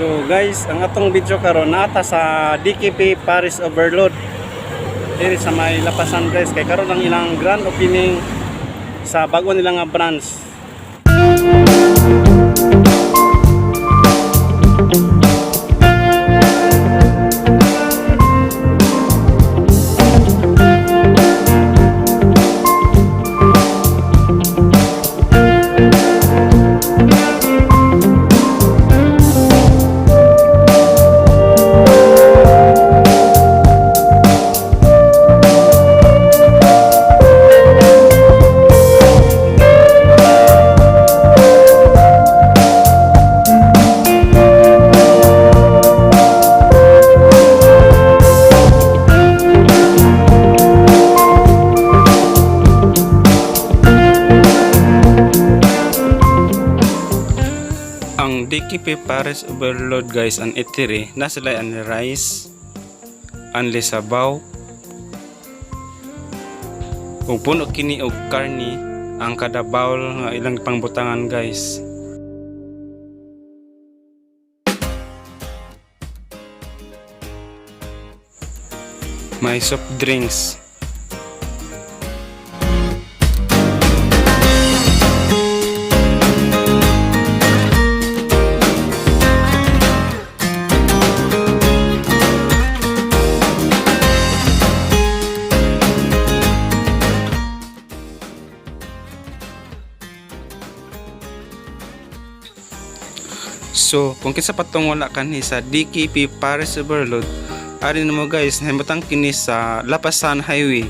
So guys, ang atong video karon nata sa DKP Paris Overload. Diri sa may Lapasan guys, kay karon ang ilang grand opening sa bago nila nga branch. Ang DKP Paris Overload guys, ang itiri na sila ang rice, ang sabaw, ug puno kini og karni ang kada bowl nga ilang pangbutangan guys. May soft drinks. So, kung kinsa patong wala kanhi sa DKP Paris Overload, ari nimo guys, nahimutang kini sa Lapasan Highway.